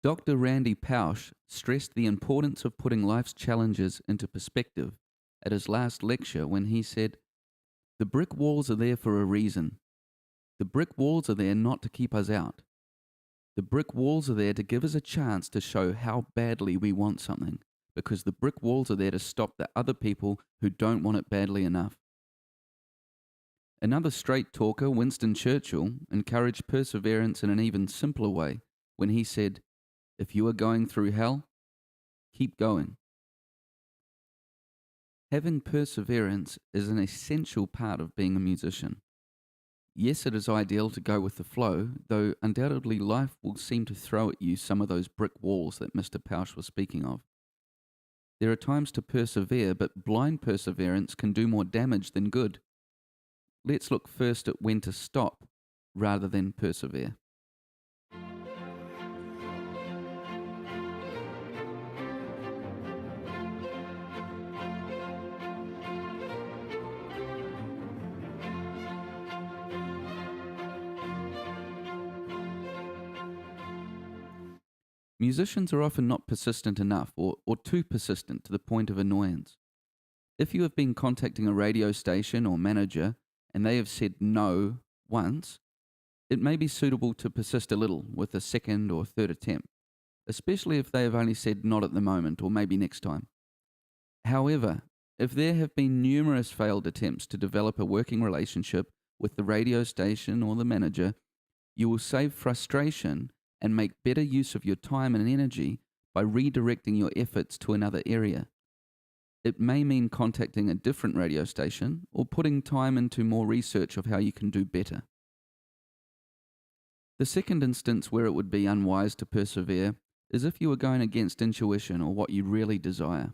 Dr. Randy Pausch stressed the importance of putting life's challenges into perspective at his last lecture when he said, "The brick walls are there for a reason. The brick walls are there not to keep us out. The brick walls are there to give us a chance to show how badly we want something, because the brick walls are there to stop the other people who don't want it badly enough." Another straight talker, Winston Churchill, encouraged perseverance in an even simpler way when he said, "If you are going through hell, keep going." Having perseverance is an essential part of being a musician. Yes, it is ideal to go with the flow, though undoubtedly life will seem to throw at you some of those brick walls that Mr. Pausch was speaking of. There are times to persevere, but blind perseverance can do more damage than good. Let's look first at when to stop rather than persevere. Musicians are often not persistent enough or too persistent to the point of annoyance. If you have been contacting a radio station or manager and they have said no once, it may be suitable to persist a little with a second or third attempt, especially if they have only said not at the moment or maybe next time. However, if there have been numerous failed attempts to develop a working relationship with the radio station or the manager, you will save frustration and make better use of your time and energy by redirecting your efforts to another area. It may mean contacting a different radio station or putting time into more research of how you can do better. The second instance where it would be unwise to persevere is if you are going against intuition or what you really desire.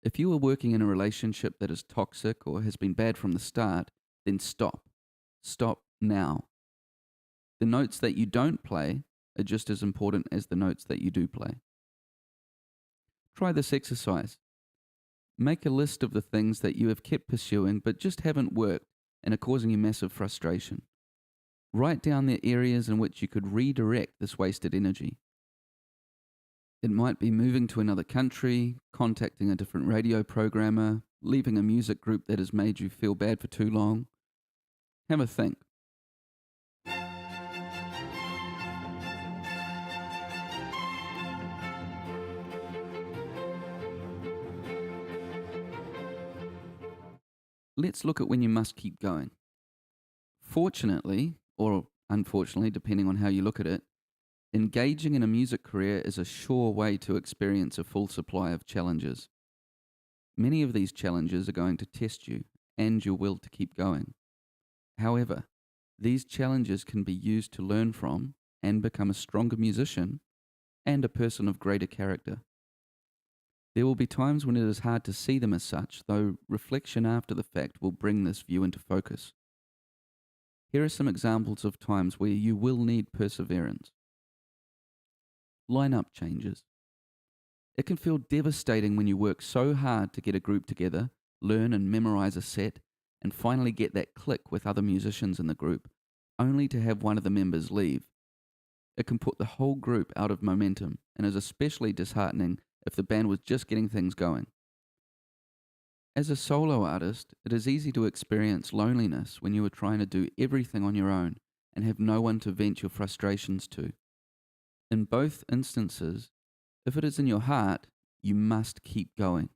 If you are working in a relationship that is toxic or has been bad from the start, then stop. Stop now. The notes that you don't play are just as important as the notes that you do play. Try this exercise. Make a list of the things that you have kept pursuing but just haven't worked and are causing you massive frustration. Write down the areas in which you could redirect this wasted energy. It might be moving to another country, contacting a different radio programmer, leaving a music group that has made you feel bad for too long. Have a think. Let's look at when you must keep going. Fortunately, or unfortunately, depending on how you look at it, engaging in a music career is a sure way to experience a full supply of challenges. Many of these challenges are going to test you and your will to keep going. However, these challenges can be used to learn from and become a stronger musician and a person of greater character. There will be times when it is hard to see them as such, though reflection after the fact will bring this view into focus. Here are some examples of times where you will need perseverance. Line-up changes. It can feel devastating when you work so hard to get a group together, learn and memorize a set, and finally get that click with other musicians in the group, only to have one of the members leave. It can put the whole group out of momentum and is especially disheartening if the band was just getting things going. As a solo artist, it is easy to experience loneliness when you are trying to do everything on your own and have no one to vent your frustrations to. In both instances, if it is in your heart, you must keep going.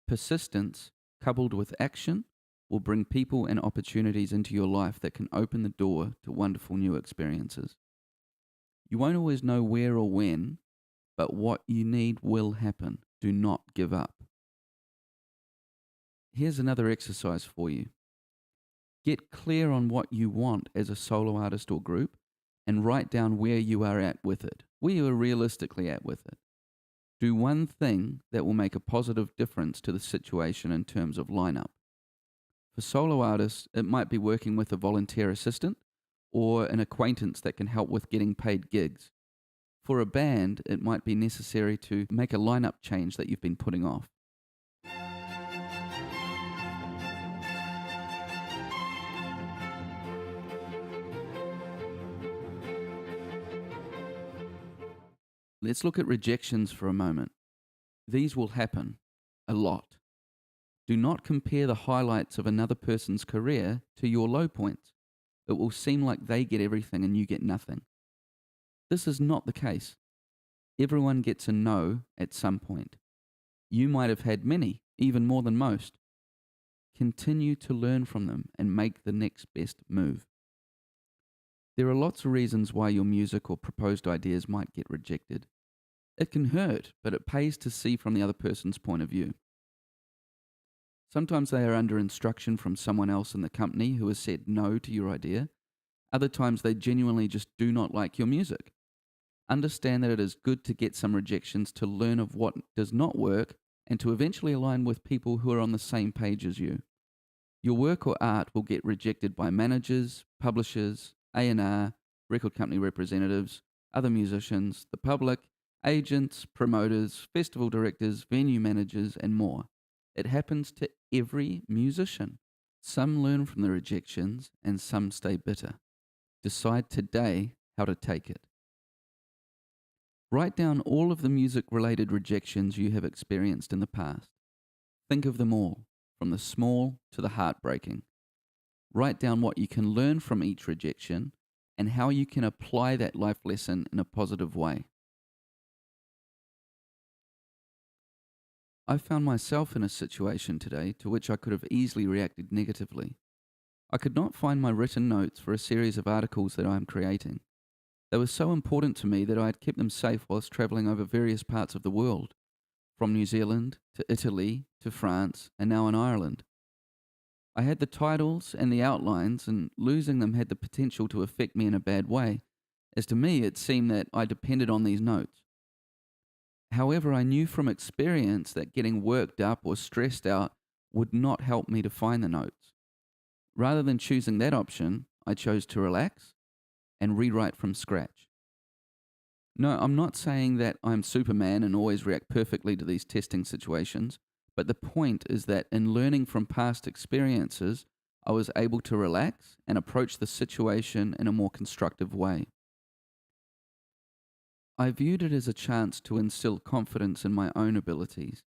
Persistence, coupled with action, will bring people and opportunities into your life that can open the door to wonderful new experiences. You won't always know where or when, but what you need will happen. Do not give up. Here's another exercise for you. Get clear on what you want as a solo artist or group and write down where you are at with it, where you are realistically at with it. Do one thing that will make a positive difference to the situation in terms of lineup. For solo artists, it might be working with a volunteer assistant or an acquaintance that can help with getting paid gigs. For a band, it might be necessary to make a lineup change that you've been putting off. Let's look at rejections for a moment. These will happen a lot. Do not compare the highlights of another person's career to your low points. It will seem like they get everything and you get nothing. This is not the case. Everyone gets a no at some point. You might have had many, even more than most. Continue to learn from them and make the next best move. There are lots of reasons why your music or proposed ideas might get rejected. It can hurt, but it pays to see from the other person's point of view. Sometimes they are under instruction from someone else in the company who has said no to your idea. Other times they genuinely just do not like your music. Understand that it is good to get some rejections to learn of what does not work and to eventually align with people who are on the same page as you. Your work or art will get rejected by managers, publishers, A&R, record company representatives, other musicians, the public, agents, promoters, festival directors, venue managers, and more. It happens to every musician. Some learn from the rejections and some stay bitter. Decide today how to take it. Write down all of the music-related rejections you have experienced in the past. Think of them all, from the small to the heartbreaking. Write down what you can learn from each rejection and how you can apply that life lesson in a positive way. I found myself in a situation today to which I could have easily reacted negatively. I could not find my written notes for a series of articles that I am creating. They were so important to me that I had kept them safe whilst travelling over various parts of the world, from New Zealand to Italy to France and now in Ireland. I had the titles and the outlines, and losing them had the potential to affect me in a bad way, as to me it seemed that I depended on these notes. However, I knew from experience that getting worked up or stressed out would not help me to find the notes. Rather than choosing that option, I chose to relax and rewrite from scratch. No, I'm not saying that I'm Superman and always react perfectly to these testing situations, but the point is that in learning from past experiences, I was able to relax and approach the situation in a more constructive way. I viewed it as a chance to instill confidence in my own abilities.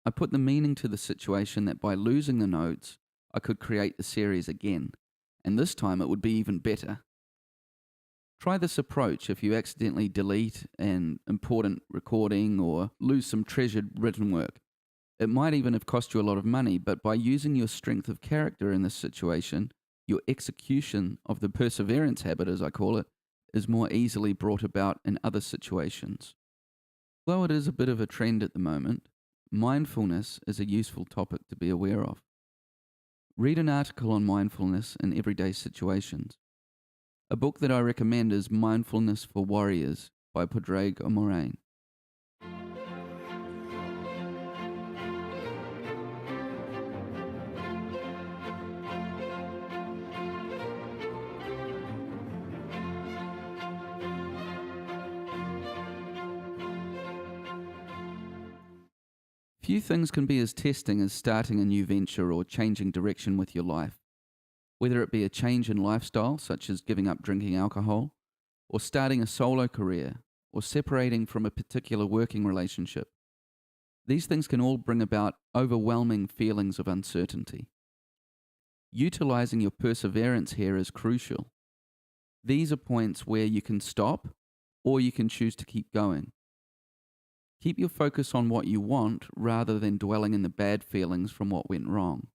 I put the meaning to the situation that by losing the notes, I could create the series again, and this time it would be even better. Try this approach if you accidentally delete an important recording or lose some treasured written work. It might even have cost you a lot of money, but by using your strength of character in this situation, your execution of the perseverance habit, as I call it, is more easily brought about in other situations. Though it is a bit of a trend at the moment, mindfulness is a useful topic to be aware of. Read an article on mindfulness in everyday situations. A book that I recommend is Mindfulness for Warriors by Padraig O'Moraine. Few things can be as testing as starting a new venture or changing direction with your life. Whether it be a change in lifestyle, such as giving up drinking alcohol, or starting a solo career, or separating from a particular working relationship. These things can all bring about overwhelming feelings of uncertainty. Utilizing your perseverance here is crucial. These are points where you can stop, or you can choose to keep going. Keep your focus on what you want rather than dwelling in the bad feelings from what went wrong.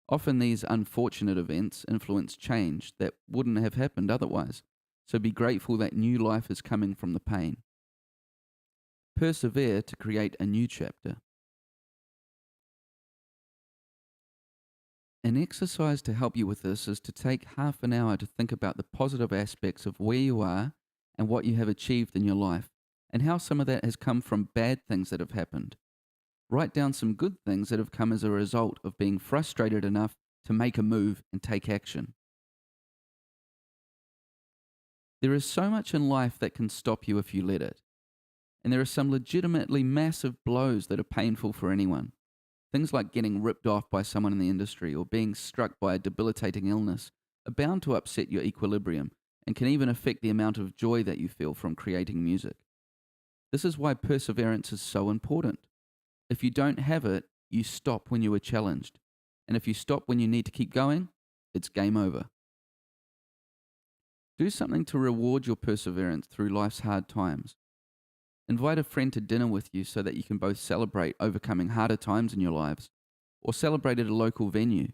Often these unfortunate events influence change that wouldn't have happened otherwise, so be grateful that new life is coming from the pain. Persevere to create a new chapter. An exercise to help you with this is to take half an hour to think about the positive aspects of where you are and what you have achieved in your life, and how some of that has come from bad things that have happened. Write down some good things that have come as a result of being frustrated enough to make a move and take action. There is so much in life that can stop you if you let it. And there are some legitimately massive blows that are painful for anyone. Things like getting ripped off by someone in the industry or being struck by a debilitating illness are bound to upset your equilibrium and can even affect the amount of joy that you feel from creating music. This is why perseverance is so important. If you don't have it, you stop when you are challenged. And if you stop when you need to keep going, it's game over. Do something to reward your perseverance through life's hard times. Invite a friend to dinner with you so that you can both celebrate overcoming harder times in your lives, or celebrate at a local venue.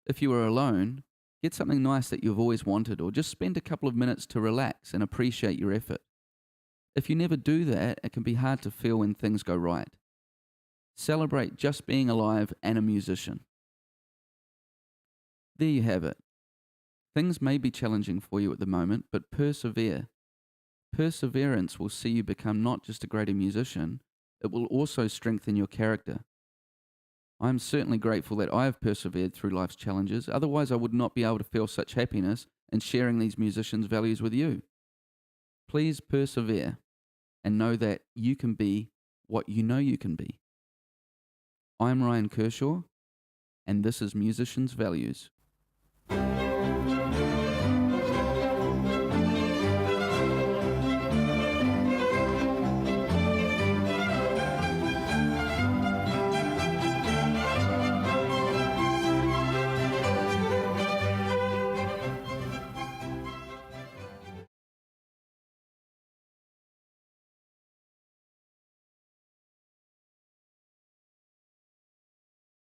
If you are alone, get something nice that you've always wanted, or just spend a couple of minutes to relax and appreciate your effort. If you never do that, it can be hard to feel when things go right. Celebrate just being alive and a musician. There you have it. Things may be challenging for you at the moment, but persevere. Perseverance will see you become not just a greater musician, it will also strengthen your character. I am certainly grateful that I have persevered through life's challenges, otherwise I would not be able to feel such happiness in sharing these musicians' values with you. Please persevere and know that you can be what you know you can be. I'm Ryan Kershaw, and this is Musicians' Values.